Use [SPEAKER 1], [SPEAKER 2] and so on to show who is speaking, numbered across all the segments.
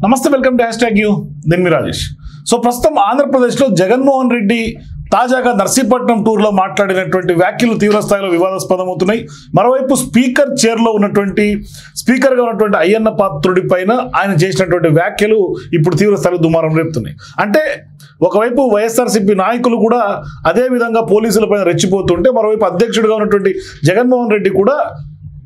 [SPEAKER 1] నమస్తే, welcome to #you నేను మీ Rajesh. So ప్రస్తుతం ఆంధ్రప్రదేశ్లో జగన్మోహన్ రెడ్డి తాజాగా నర్సీపట్నం టూర్లో మాట్లాడినటువంటి వ్యాఖ్యలు తీవ్ర స్థాయిలో వివాదాస్పదమవుతున్నాయి. మరోవైపు స్పీకర్గా ఉన్నటువంటి అయ్యన్న పాత్రుడి పైన ఆయన చేసినటువంటి వ్యాఖ్యలు ఇప్పుడు తీవ్ర స్థాయిలో దుమారం రేపుతున్నాయి. అంటే ఒకవైపు వైఎస్ఆర్సీపీ నాయకులు కూడా అదే విధంగా పోలీసులపైన రెచ్చిపోతుంటే, మరోవైపు అధ్యక్షుడిగా ఉన్నటువంటి జగన్మోహన్ రెడ్డి కూడా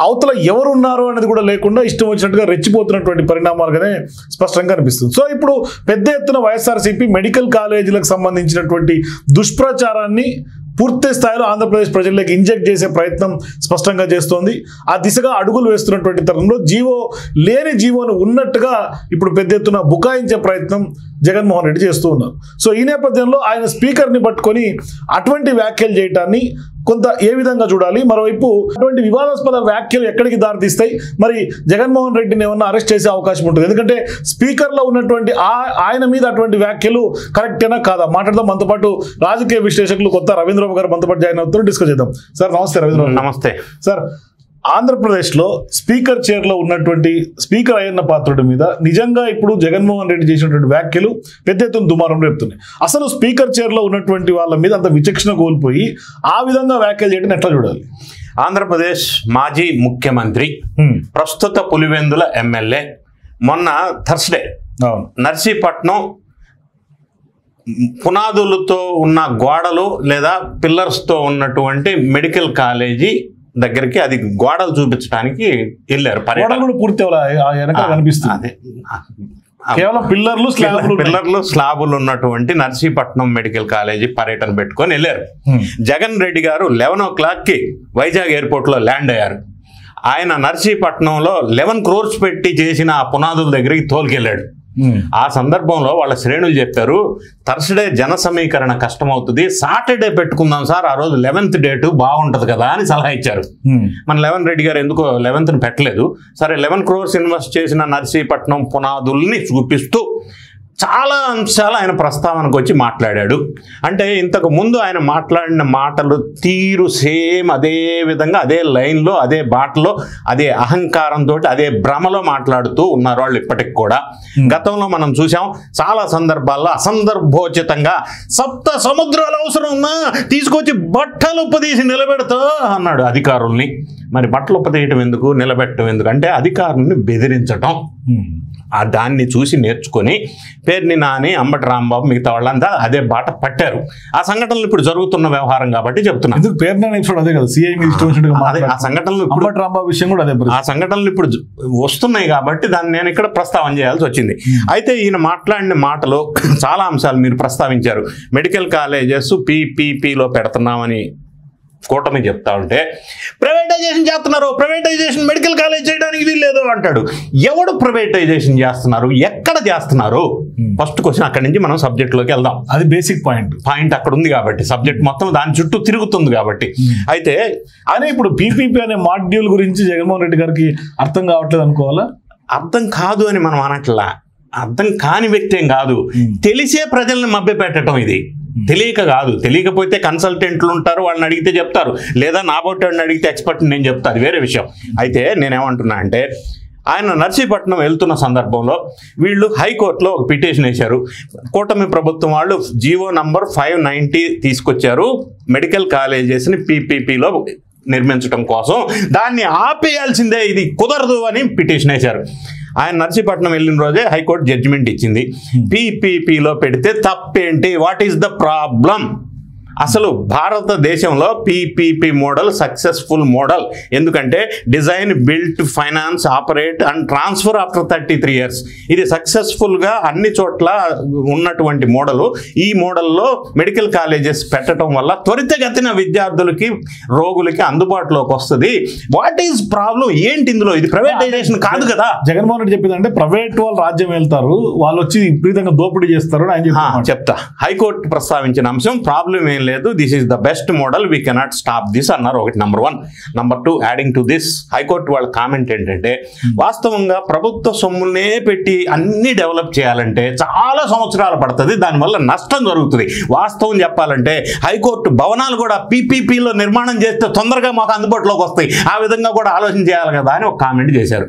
[SPEAKER 1] అవతల ఎవరున్నారు అనేది కూడా లేకుండా ఇష్టం వచ్చినట్టుగా రెచ్చిపోతున్నటువంటి పరిణామాలుగానే స్పష్టంగా అనిపిస్తుంది. సో ఇప్పుడు పెద్ద ఎత్తున వైఎస్ఆర్సీపీ మెడికల్ కాలేజీలకు సంబంధించినటువంటి దుష్ప్రచారాన్ని పూర్తి స్థాయిలో ఆంధ్రప్రదేశ్ ప్రజల్లోకి ఇంజెక్ట్ చేసే ప్రయత్నం స్పష్టంగా చేస్తోంది. ఆ దిశగా అడుగులు వేస్తున్నటువంటి తరుణంలో జీవోను ఉన్నట్టుగా ఇప్పుడు పెద్ద ఎత్తున బుకాయించే ప్రయత్నం జగన్మోహన్ రెడ్డి చేస్తూ ఉన్నారు. సో ఈ నేపథ్యంలో ఆయన స్పీకర్ని పట్టుకొని అటువంటి వ్యాఖ్యలు చేయటాన్ని కొంత ఏ విధంగా చూడాలి, మరోవైపు అటువంటి వివాదాస్పద వ్యాఖ్యలు ఎక్కడికి దారితీస్తాయి, మరి జగన్మోహన్ రెడ్డిని ఏమన్నా అరెస్ట్ చేసే అవకాశం ఉంటుంది, ఎందుకంటే స్పీకర్లో ఉన్నటువంటి ఆయన మీద అటువంటి వ్యాఖ్యలు కరెక్టేనా కాదా మాట్లాడదాం. మనతో పాటు రాజకీయ విశ్లేషకులు కొత్త రవీంద్ర గారు మనతో పాటు జాయిన్ అవుతారు, డిస్కస్ చేద్దాం. సార్ నమస్తే. రవీంద్ర
[SPEAKER 2] నమస్తే
[SPEAKER 1] సార్. ఆంధ్రప్రదేశ్లో స్పీకర్ చైర్లో ఉన్నటువంటి స్పీకర్ అయ్యన్న పాత్రుడి మీద నిజంగా ఇప్పుడు జగన్మోహన్ రెడ్డి చేసినటువంటి వ్యాఖ్యలు పెద్ద ఎత్తున దుమారం రేపుతున్నాయి. అసలు స్పీకర్ చైర్లో ఉన్నటువంటి వాళ్ళ మీద అంత విచక్షణ కోల్పోయి ఆ విధంగా వ్యాఖ్యలు చేయడం ఎట్లా చూడాలి?
[SPEAKER 2] ఆంధ్రప్రదేశ్ మాజీ ముఖ్యమంత్రి, ప్రస్తుత పులివెందుల ఎమ్మెల్యే, మొన్న థర్స్డే నర్సీపట్నం పునాదులతో ఉన్న గోడలు లేదా పిల్లర్స్తో ఉన్నటువంటి మెడికల్ కాలేజీ దగ్గరికి అది గోడలు చూపించడానికి వెళ్ళారు.
[SPEAKER 1] పూర్తి కనిపిస్తుంది, కేవలం పిల్లర్లు
[SPEAKER 2] స్లాబులు ఉన్నటువంటి నర్సీపట్నం మెడికల్ కాలేజీ పర్యటన పెట్టుకొని వెళ్ళారు. జగన్ రెడ్డి గారు 11 o'clockకి వైజాగ్ ఎయిర్పోర్ట్ లో ల్యాండ్ అయ్యారు. ఆయన నర్సీపట్నంలో 11 crores పెట్టి చేసిన ఆ పునాదుల దగ్గరికి తోలుకెళ్ళాడు. ఆ సందర్భంలో వాళ్ళ శ్రేణులు చెప్పారు, థర్స్డే జన సమీకరణ కష్టమవుతుంది, సాటర్డే పెట్టుకుందాం సార్, ఆ రోజు 11th డేటు బాగుంటది కదా అని సలహా ఇచ్చారు. మన రేవంత్ రెడ్డి గారు ఎందుకో 11th పెట్టలేదు. సరే 11 crores ఇన్వెస్ట్ చేసిన నర్సీపట్నం పునాదుల్ని చూపిస్తూ చాలా అంశాలు ఆయన ప్రస్తావనకు వచ్చి మాట్లాడాడు. అంటే ఇంతకు ముందు ఆయన మాట్లాడిన మాటలు తీరు సేమ్ అదే విధంగా అదే లైన్లో అదే బాటలో అదే అహంకారంతో అదే భ్రమలో మాట్లాడుతూ ఉన్నారు వాళ్ళు ఇప్పటికి కూడా. గతంలో మనం చూసాం చాలా సందర్భాల్లో అసందర్భోచితంగా సప్త సముద్రాలు అవసరం ఉన్నా తీసుకొచ్చి బట్టలు ఉప్పదీసి నిలబెడతా అన్నాడు అధికారుల్ని. మరి బట్టలు ఉప్పదీయటం ఎందుకు, నిలబెట్టడం ఎందుకు అంటే అధికారుల్ని బెదిరించటం. దాన్ని చూసి నేర్చుకొని పేర్ని నాని, అంబటి రాంబాబు, మిగతా వాళ్ళంతా అదే బాట పట్టారు. ఆ సంఘటనలు ఇప్పుడు జరుగుతున్న వ్యవహారం కాబట్టి చెప్తున్నాను. ఆ సంఘటనలు ఇప్పుడు వస్తున్నాయి కాబట్టి దాన్ని నేను ఇక్కడ ప్రస్తావన చేయాల్సి వచ్చింది. అయితే ఈయన మాట్లాడిన మాటలు చాలా అంశాలు మీరు ప్రస్తావించారు. మెడికల్ కాలేజెస్ PPPలో పెడుతున్నామని కూటమి చెప్తా ఉంటే ప్రైవేటైజేషన్ చేస్తున్నారు, ప్రైవేటైజేషన్ మెడికల్ కాలేజ్ చేయడానికి వీల్లేదు అంటాడు. ఎవడు ప్రైవేటైజేషన్ చేస్తున్నారు, ఎక్కడ చేస్తున్నారు? ఫస్ట్ క్వశ్చన్ అక్కడి నుంచి మనం సబ్జెక్ట్లోకి వెళ్దాం.
[SPEAKER 1] అది బేసిక్ పాయింట్
[SPEAKER 2] అక్కడ ఉంది కాబట్టి సబ్జెక్ట్ మొత్తం దాని చుట్టూ తిరుగుతుంది కాబట్టి. అయితే
[SPEAKER 1] అదే ఇప్పుడు PPP అనే మాడ్యూల్ గురించి జగన్మోహన్ రెడ్డి గారికి అర్థం కావట్లేదు అనుకోవాలా?
[SPEAKER 2] అర్థం కాదు అని మనం అనట్లా, అర్థం కాని వ్యక్తి ఏం కాదు, తెలిసే ప్రజల్ని మభ్యపెట్టడం. ఇది తెలియక కాదు, తెలియకపోతే కన్సల్టెంట్లు ఉంటారు, వాళ్ళని అడిగితే చెప్తారు, లేదా నాబోటిని అడిగితే ఎక్స్పర్ట్ని నేను చెప్తాను, అది వేరే విషయం. అయితే నేనేమంటున్నా అంటే ఆయన నర్సీపట్నం వెళ్తున్న సందర్భంలో వీళ్ళు హైకోర్టులో ఒక పిటిషన్ వేశారు. కూటమి ప్రభుత్వం వాళ్ళు జీవో నంబర్ 590 తీసుకొచ్చారు మెడికల్ కాలేజెస్ని PPPలో నిర్మించడం కోసం, దాన్ని ఆపేయాల్సిందే, ఇది కుదరదు అని పిటిషన్ వేశారు. ఆయన నర్సీపట్నం వెళ్ళిన రోజే హైకోర్టు జడ్జిమెంట్ ఇచ్చింది. PPPలో పెడితే తప్పేంటి, వాట్ ఈస్ ద ప్రాబ్లం? అసలు భారతదేశంలో PPP మోడల్ సక్సెస్ఫుల్ మోడల్. ఎందుకంటే design, built, finance, operate and transfer after 33 years. ఇది సక్సెస్ఫుల్గా అన్ని చోట్ల ఉన్నటువంటి మోడలు. ఈ మోడల్లో మెడికల్ కాలేజెస్ పెట్టడం వల్ల త్వరితగతిన విద్యార్థులకి, రోగులకి అందుబాటులోకి వస్తుంది. వాట్ ఈజ్ ప్రాబ్లం ఏంటి ఇందులో? ఇది ప్రైవేటైజేషన్ కాదు కదా.
[SPEAKER 1] జగన్మోహన్ రెడ్డి చెప్పింది అంటే ప్రైవేట్ వాళ్ళు రాజ్యం వెళ్తారు, వాళ్ళు వచ్చి విపరీతంగా దోపిడీ చేస్తారు అని
[SPEAKER 2] చెప్తా. హైకోర్టు ప్రస్తావించిన అంశం ప్రాబ్లం ఏం లేదు, this is the best model, we cannot stop this అన్నారు. ఒకటి number 1. Number 2, adding to this high court వాళ్ళ కామెంట్ ఏంటంటే వాస్తవంగా ప్రభుత్వ సొమ్ములనే పెట్టి అన్ని డెవలప్ చేయాలంటే చాలా సంవత్సరాలు పడుతుంది, దానివల్ల నష్టం జరుగుతుంది. వాస్తవం చెప్పాలంటే హైకోర్టు భవనాలు కూడా PPPలో నిర్మాణం చేస్తే తొందరగా మాకు అందుబాటులోకి వస్తాయి, ఆ విధంగా కూడా ఆలోచన చేయాలి కదా అని ఒక కామెంట్ చేశారు.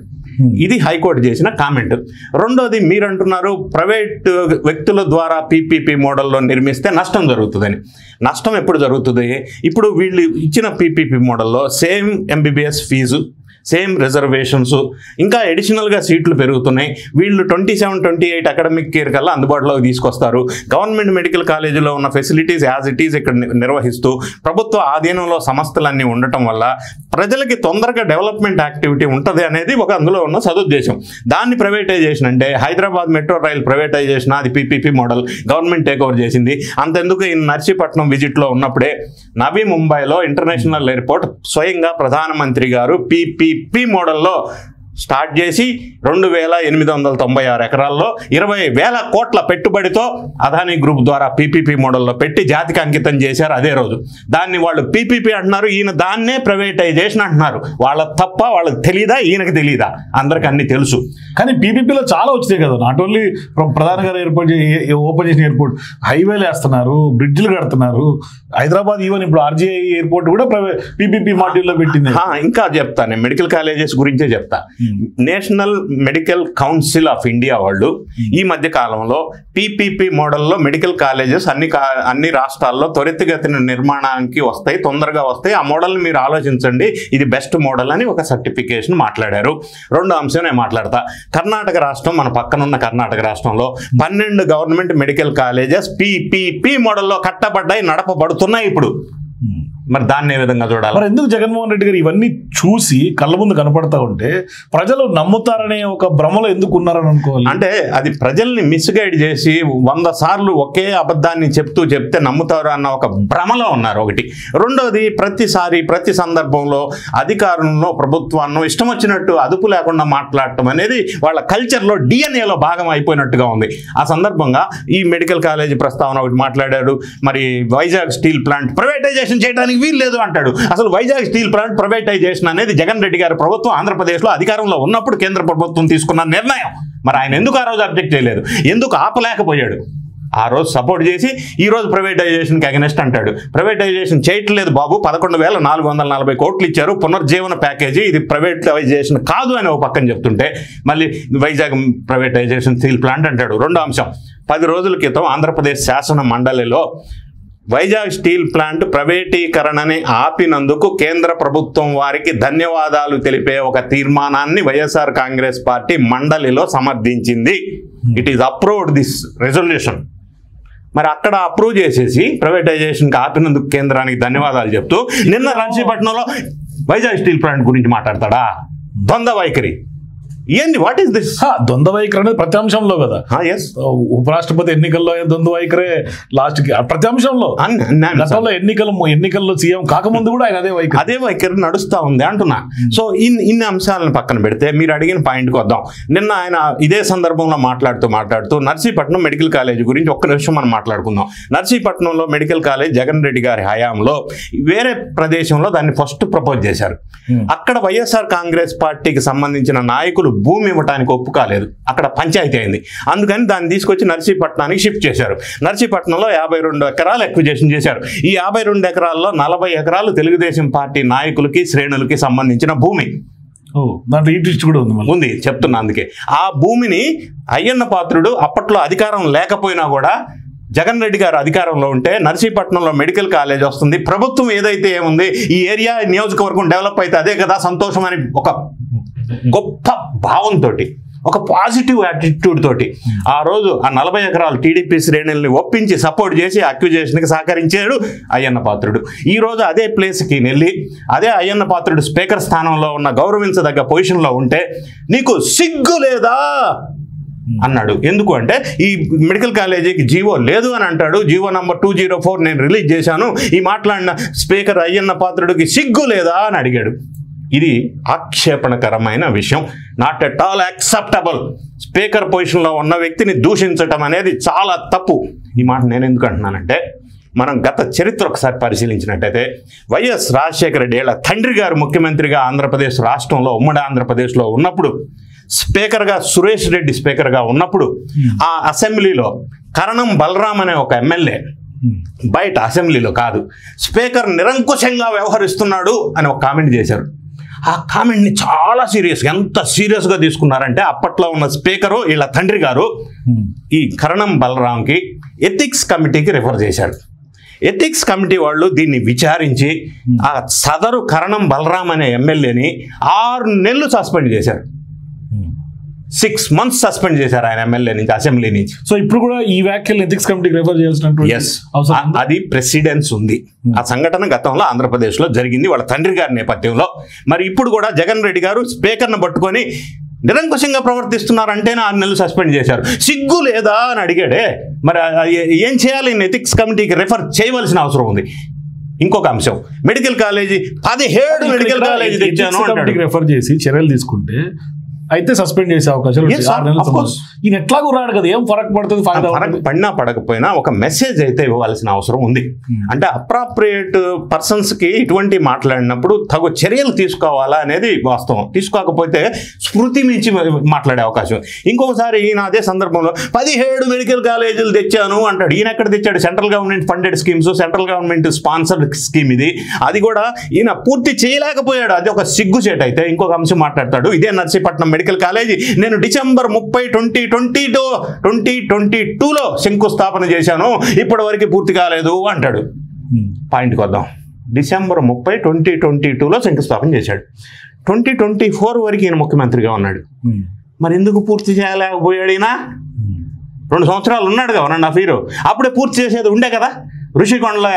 [SPEAKER 2] ఇది హైకోర్టు చేసిన కామెంట్. రెండోది మీరు అంటున్నారు ప్రైవేట్ వ్యక్తుల ద్వారా పీపీపీ మోడల్లో నిర్మిస్తే నష్టం జరుగుతుందని. నష్టం ఎప్పుడు జరుగుతుంది? ఇప్పుడు వీళ్ళు ఇచ్చిన పీపీపీ మోడల్లో same MBBS fees, same reservations, ఇంకా అడిషనల్గా సీట్లు పెరుగుతున్నాయి. వీళ్ళు 27-28 అకాడమిక్ ఇయర్ కల్లా అందుబాటులోకి తీసుకొస్తారు. గవర్నమెంట్ మెడికల్ కాలేజీలో ఉన్న ఫెసిలిటీస్ యాజ్ ఇట్ ఈజ్ ఇక్కడ నిర్వహిస్తూ ప్రభుత్వ ఆధీనంలో సంస్థలన్నీ ఉండటం వల్ల ప్రజలకి తొందరగా డెవలప్మెంట్ యాక్టివిటీ ఉంటుంది అనేది ఒక అందులో ఉన్న సదుద్దేశం. దాన్ని ప్రైవేటైజేషన్ అంటే హైదరాబాద్ మెట్రో రైల్ ప్రైవేటైజేషన్, అది PPP model government take over చేసింది. అంతెందుకు ఈ నర్సీపట్నం విజిట్లో ఉన్నప్పుడే నవీ ముంబైలో ఇంటర్నేషనల్ ఎయిర్పోర్ట్ స్వయంగా ప్రధానమంత్రి గారు పీపీపీ మోడల్లో స్టార్ట్ చేసి 2896 ఎకరాల్లో 20,000 కోట్ల పెట్టుబడితో అదానీ గ్రూప్ ద్వారా పీపీపీ మోడల్లో పెట్టి జాతికి అంకితం చేశారు అదే రోజు. దాన్ని వాళ్ళు పీపీపీ అంటున్నారు, ఈయన దాన్నే ప్రైవేటైజేషన్ అంటున్నారు. వాళ్ళ తప్ప వాళ్ళకి తెలీదా? ఈయనకి తెలీదా? అందరికి అన్ని తెలుసు.
[SPEAKER 1] కానీ పీపీపీలో చాలా వచ్చినాయి కదా, నాట్ ఓన్లీ ప్రధాని గారు ఓపెన్ చేసిన ఎయిర్పోర్ట్, హైవేలు వేస్తున్నారు, బ్రిడ్జ్లు కడుతున్నారు. హైదరాబాద్ ఈవెన్ ఇప్పుడు ఆర్జీఐ ఎయిర్పోర్ట్ కూడా పీపీపీ మాడ్యూల్లో పెట్టింది.
[SPEAKER 2] ఇంకా చెప్తాను, మెడికల్ కాలేజెస్ గురించే చెప్తా. National medical council of India వాళ్ళు ఈ మధ్య కాలంలో పీపీపీ మోడల్లో మెడికల్ కాలేజెస్ అన్ని రాష్ట్రాల్లో త్వరితగతిన నిర్మాణానికి వస్తాయి, తొందరగా వస్తాయి, ఆ మోడల్ని మీరు ఆలోచించండి, ఇది బెస్ట్ మోడల్ అని ఒక సర్టిఫికేషన్ మాట్లాడారు. రెండో అంశం నేను మాట్లాడతా. కర్ణాటక రాష్ట్రం, మన పక్కనున్న కర్ణాటక రాష్ట్రంలో 12 గవర్నమెంట్ మెడికల్ కాలేజెస్ పీపీపీ మోడల్లో కట్టబడ్డాయి, నడపబడుతున్నాయి ఇప్పుడు. మరి దాన్ని ఏ విధంగా చూడాలి?
[SPEAKER 1] మరి ఎందుకు జగన్మోహన్ రెడ్డి గారు ఇవన్నీ చూసి కళ్ళ ముందు కనపడతా ఉంటే ప్రజలు నమ్ముతారనే ఒక భ్రమలో ఎందుకు ఉన్నారని అనుకోవాలి?
[SPEAKER 2] అంటే అది ప్రజల్ని మిస్గైడ్ చేసి 100 సార్లు ఒకే అబద్ధాన్ని చెప్తే నమ్ముతారు అన్న ఒక భ్రమలో ఉన్నారు ఒకటి. రెండోది, ప్రతిసారి ప్రతి సందర్భంలో అధికారంలో ప్రభుత్వాన్ని ఇష్టం వచ్చినట్టు అదుపు లేకుండా మాట్లాడటం అనేది వాళ్ళ కల్చర్లో డిఎన్ఏలో భాగం అయిపోయినట్టుగా ఉంది. ఆ సందర్భంగా ఈ మెడికల్ కాలేజీ ప్రస్తావన ఒకటి మాట్లాడాడు. మరి వైజాగ్ స్టీల్ ప్లాంట్ ప్రైవేటైజేషన్ చేయడానికి వీలు లేదు అంటాడు. అసలు వైజాగ్ స్టీల్ ప్లాంట్ ప్రైవేటైజేషన్ అనేది జగన్ రెడ్డి గారి ప్రభుత్వం ఆంధ్రప్రదేశ్లో అధికారంలో ఉన్నప్పుడు కేంద్ర ప్రభుత్వం తీసుకున్న నిర్ణయం. మరి ఆయన ఎందుకు ఆ రోజు అబ్జెక్ట్ చేయలేదు? ఎందుకు ఆపలేకపోయాడు? ఆ రోజు సపోర్ట్ చేసి ఈ రోజు ప్రైవేటైజేషన్కి అగెనెస్ట్ అంటాడు. ప్రైవేటైజేషన్ చేయట్లేదు బాబు, 11,440 కోట్లు ఇచ్చారు పునర్జీవన ప్యాకేజీ, ఇది ప్రైవేటైజేషన్ కాదు అని ఒక పక్కన చెప్తుంటే మళ్ళీ వైజాగ్ ప్రైవేటైజేషన్ స్టీల్ ప్లాంట్ అంటాడు. రెండో అంశం, 10 రోజుల క్రితం ఆంధ్రప్రదేశ్ శాసన మండలిలో వైజాగ్ స్టీల్ ప్లాంట్ ప్రైవేటీకరణని ఆపినందుకు కేంద్ర ప్రభుత్వం వారికి ధన్యవాదాలు తెలిపే ఒక తీర్మానాన్ని వైఎస్ఆర్ కాంగ్రెస్ పార్టీ మండలిలో సమర్థించింది. It is approved this resolution. మరి అక్కడ అప్రూవ్ చేసేసి ప్రైవేటైజేషన్కి ఆపినందుకు కేంద్రానికి ధన్యవాదాలు చెప్తూ నిన్న నర్సీపట్నంలో వైజాగ్ స్టీల్ ప్లాంట్ గురించి మాట్లాడతాడా? ద్వంద్వ వైఖరి ఏంది? What is this?
[SPEAKER 1] ద్వంద్వ వైఖరి అనేది ప్రతి అంశంలో కదా. ఉపరాష్ట్రపతి ఎన్నికల్లో ద్వంద్వ వైఖరే లాస్ట్ కి ప్రతి అంశంలో. గతంలో ఎన్నికల్లో సీఎం కాకముందు కూడా ఆయన అదే వైఖరి
[SPEAKER 2] నడుస్తా ఉంది అంటున్నా. సో ఇన్ని అంశాలను పక్కన పెడితే మీరు అడిగిన పాయింట్కి వద్దాం. నిన్న ఆయన ఇదే సందర్భంలో మాట్లాడుతూ నర్సీపట్నం మెడికల్ కాలేజ్ గురించి ఒక్క నిమిషం మనం మాట్లాడుకుందాం. నర్సీపట్నంలో మెడికల్ కాలేజ్ జగన్ రెడ్డి గారి హయాంలో వేరే ప్రదేశంలో దాన్ని ఫస్ట్ ప్రపోజ్ చేశారు. అక్కడ వైఎస్ఆర్ కాంగ్రెస్ పార్టీకి సంబంధించిన నాయకులు భూమి ఇవ్వడానికి ఒప్పుకోలేదు, అక్కడ పంచాయతీ అయింది. అందుకని దాన్ని తీసుకొచ్చి నర్సీపట్నానికి షిఫ్ట్ చేశారు. నర్సీపట్నంలో 52 ఎకరాలు ఎక్విజేషన్ చేశారు. ఈ 52 ఎకరాల్లో 40 ఎకరాలు తెలుగుదేశం పార్టీ నాయకులకి శ్రేణులకి సంబంధించిన భూమి.
[SPEAKER 1] దాంట్లో ఈ ట్విస్ట్ కూడా
[SPEAKER 2] ఉంది, చెప్తున్నా. అందుకే ఆ భూమిని అయ్యన్న పాత్రుడు అప్పట్లో అధికారం లేకపోయినా కూడా జగన్ రెడ్డి గారు అధికారంలో ఉంటే నర్సీపట్నంలో మెడికల్ కాలేజ్ వస్తుంది, ప్రభుత్వం ఏదైతే ఏముంది ఈ ఏరియా నియోజకవర్గం డెవలప్ అయితే అదే కదా సంతోషం అని ఒక గొప్ప భావంతో, ఒక పాజిటివ్ యాటిట్యూడ్ తోటి ఆ రోజు ఆ 40 ఎకరాలు టీడీపీ శ్రేణుల్ని ఒప్పించి సపోర్ట్ చేసి అక్విజేషన్కి సహకరించాడు అయ్యన్న పాత్రుడు. ఈ రోజు అదే ప్లేస్కి వెళ్ళి అదే అయ్యన్న పాత్రుడు స్పీకర్ స్థానంలో ఉన్న గౌరవించదగ్గ పొజిషన్లో ఉంటే నీకు సిగ్గు లేదా అన్నాడు. ఎందుకు అంటే ఈ మెడికల్ కాలేజీకి జీవో లేదు అని అంటాడు. జీవో నంబర్ 204 నేను రిలీజ్ చేశాను, ఈ మాట్లాడిన స్పీకర్ అయ్యన్న పాత్రుడికి సిగ్గు లేదా అని అడిగాడు. ఇది ఆక్షేపణకరమైన విషయం, not at all acceptable. Speaker పొజిషన్లో ఉన్న వ్యక్తిని దూషించటం అనేది చాలా తప్పు. ఈ మాట నేను ఎందుకు అంటున్నానంటే మనం గత చరిత్ర ఒకసారి పరిశీలించినట్టయితే వైఎస్ రాజశేఖర రెడ్డి తండ్రి గారు ముఖ్యమంత్రిగా ఆంధ్రప్రదేశ్ రాష్ట్రంలో ఉమ్మడి ఆంధ్రప్రదేశ్లో ఉన్నప్పుడు స్పీకర్గా సురేష్ రెడ్డి స్పీకర్గా ఉన్నప్పుడు ఆ అసెంబ్లీలో కరణం బలరాం అనే ఒక ఎమ్మెల్యే బయట అసెంబ్లీలో కాదు స్పీకర్ నిరంకుశంగా వ్యవహరిస్తున్నాడు అని ఒక కామెంట్ చేశారు. ఆ కామెంట్ని చాలా సీరియస్గా, ఎంత సీరియస్గా తీసుకున్నారంటే అప్పట్లో ఉన్న స్పీకరు వీళ్ళ తండ్రి గారు ఈ కరణం బలరాంకి ఎథిక్స్ కమిటీకి రిఫర్ చేశాడు. ఎథిక్స్ కమిటీ వాళ్ళు దీన్ని విచారించి ఆ సదరు కరణం బలరాం అనే ఎమ్మెల్యేని 6 నెలలు సస్పెండ్ చేశారు. 6 months సస్పెండ్ చేశారు ఆయన ఎమ్మెల్యే నుంచి, అసెంబ్లీ నుంచి.
[SPEAKER 1] సో ఇప్పుడు కూడా ఈ వ్యాఖ్యలు ఎథిక్స్ కమిటీకి రెఫర్ చేయాల్సిన
[SPEAKER 2] అది ప్రెసిడెన్స్ ఉంది. ఆ సంఘటన గతంలో ఆంధ్రప్రదేశ్లో జరిగింది వాళ్ళ తండ్రి గారి నేపథ్యంలో. మరి ఇప్పుడు కూడా జగన్ రెడ్డి గారు స్పీకర్ను పట్టుకొని నిరంకుశంగా ప్రవర్తిస్తున్నారంటే 6 నెలలు సస్పెండ్ చేశారు. సిగ్గు లేదా అని అడిగాడే. మరి ఏం చేయాలి? ఎథిక్స్ కమిటీకి రెఫర్ చేయవలసిన అవసరం ఉంది. ఇంకొక అంశం, మెడికల్ కాలేజీ 17 మెడికల్ కాలేజీ తెచ్చాను
[SPEAKER 1] అంటాడు. రెఫర్ చేసి చర్యలు తీసుకుంటే అయితే సస్పెండ్ చేసే అవకాశాలు ఈయన ఎట్లాగూ రాడు కదా, ఏం ఫరక్ పడుతుంది?
[SPEAKER 2] ఫరక్ పడినా పడకపోయినా ఒక మెసేజ్ అయితే ఇవ్వాల్సిన అవసరం ఉంది. అంటే అప్రాప్రియేట్ పర్సన్స్కి ఇటువంటి మాట్లాడినప్పుడు తగు చర్యలు తీసుకోవాలా అనేది వాస్తవం. తీసుకోకపోతే స్మృతి మించి మాట్లాడే అవకాశం. ఇంకొకసారి ఈయన అదే సందర్భంలో 17 మెడికల్ కాలేజీలు తెచ్చాను అంటాడు. ఈయన ఎక్కడ తెచ్చాడు? Central government funded schemes, central government sponsored scheme ఇది. అది కూడా ఈయన పూర్తి చేయలేకపోయాడు. అది ఒక సిగ్గుచేట. అయితే ఇంకొక అంశం మాట్లాడతాడు, ఇదే నర్సీపట్నం మెడికల్ కాలేజీ నేను డిసెంబర్ 30, 2022లో శంకుస్థాపన చేశాను, ఇప్పటి వరకు పూర్తి కాలేదు అంటాడు. పాయింట్కి వద్దాం. డిసెంబర్ 30, 2022లో శంకుస్థాపన చేశాడు. 2024 వరకు ఈయన ముఖ్యమంత్రిగా ఉన్నాడు. మరి ఎందుకు పూర్తి చేయలేకపోయాడు? ఈయన 2 సంవత్సరాలు ఉన్నాడు కదా, 1.5 years. అప్పుడే పూర్తి చేసేది ఉండే కదా. ఋషికొండలో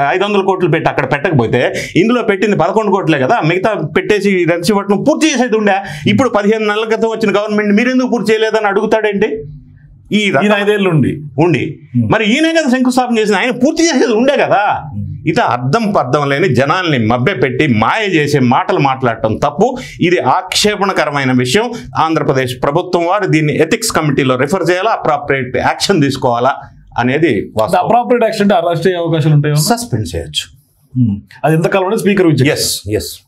[SPEAKER 2] 500 కోట్లు పెట్టి అక్కడ పెట్టకపోతే ఇందులో పెట్టింది 11 కోట్లే కదా, మిగతా పెట్టేసి నర్సీపట్నం పూర్తి చేసేది ఉండే. ఇప్పుడు 15 నెలల క్రితం వచ్చిన గవర్నమెంట్ మీరు ఎందుకు పూర్తి చేయలేదని అడుగుతాడేంటి? ఈ 5 ఏళ్ళు ఉండి మరి ఈయనే కదా శంకుస్థాపన చేసింది, ఆయన పూర్తి చేసేది ఉండే కదా. ఇది అర్థం లేని జనాల్ని మభ్యపెట్టి మాయ చేసే మాటలు మాట్లాడటం తప్పు. ఇది ఆక్షేపణకరమైన విషయం. ఆంధ్రప్రదేశ్ ప్రభుత్వం వారు దీన్ని ఎథిక్స్ కమిటీలో రిఫర్ చేయాలా, అప్రాప్రియేట్ యాక్షన్ తీసుకోవాలా అనేది.
[SPEAKER 1] అప్రాప్రియేట్ యాక్షన్ అంటే అరెస్ట్ అయ్యే అవకాశాలు ఉంటాయి, సస్పెండ్ చేయొచ్చు. అది ఎంతకాలం అంటే స్పీకర్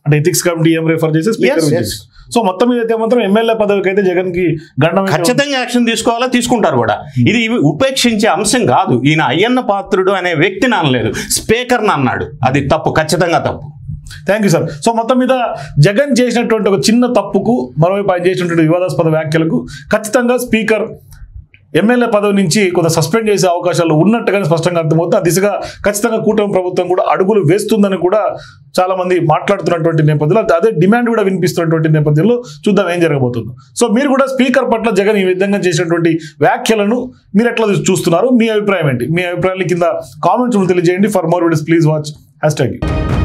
[SPEAKER 1] అంటే ఎథిక్స్ కమిటీ ఏం రిఫర్ చేసి స్పీకర్. సో మొత్తం మీద అయితే మాత్రం ఎమ్మెల్యే పదవికి అయితే జగన్ కి గండం
[SPEAKER 2] ఖచ్చితంగా యాక్షన్ తీసుకోవాలా, తీసుకుంటారు కూడా. ఇది ఉపేక్షించే అంశం కాదు. ఈయన అయ్యన్న పాత్రుడు అనే వ్యక్తిని అనలేదు, స్పీకర్ని అన్నాడు. అది తప్పు, ఖచ్చితంగా తప్పు.
[SPEAKER 1] Thank you sir. సో మొత్తం మీద జగన్ చేసినటువంటి ఒక చిన్న తప్పుకు, మరోవైపు ఆయన చేసినటువంటి వివాదాస్పద వ్యాఖ్యలకు ఖచ్చితంగా స్పీకర్ ఎమ్మెల్యే పదవి నుంచి కొంత సస్పెండ్ చేసే అవకాశాలు ఉన్నట్టుగానే స్పష్టంగా అర్థమవుతుంది. ఆ దిశగా ఖచ్చితంగా కూటమి ప్రభుత్వం కూడా అడుగులు వేస్తుందని కూడా చాలా మంది మాట్లాడుతున్నటువంటి నేపథ్యంలో, అదే డిమాండ్ కూడా వినిపిస్తున్నటువంటి నేపథ్యంలో చూద్దాం ఏం జరగబోతుందో. సో మీరు కూడా స్పీకర్ పట్ల జగన్ ఈ విధంగా చేసినటువంటి వ్యాఖ్యలను మీరు ఎట్లా చూస్తున్నారు? మీ అభిప్రాయం ఏంటి? మీ అభిప్రాయాన్ని కింద కామెంట్స్ తెలియజేయండి. For more videos please watch #.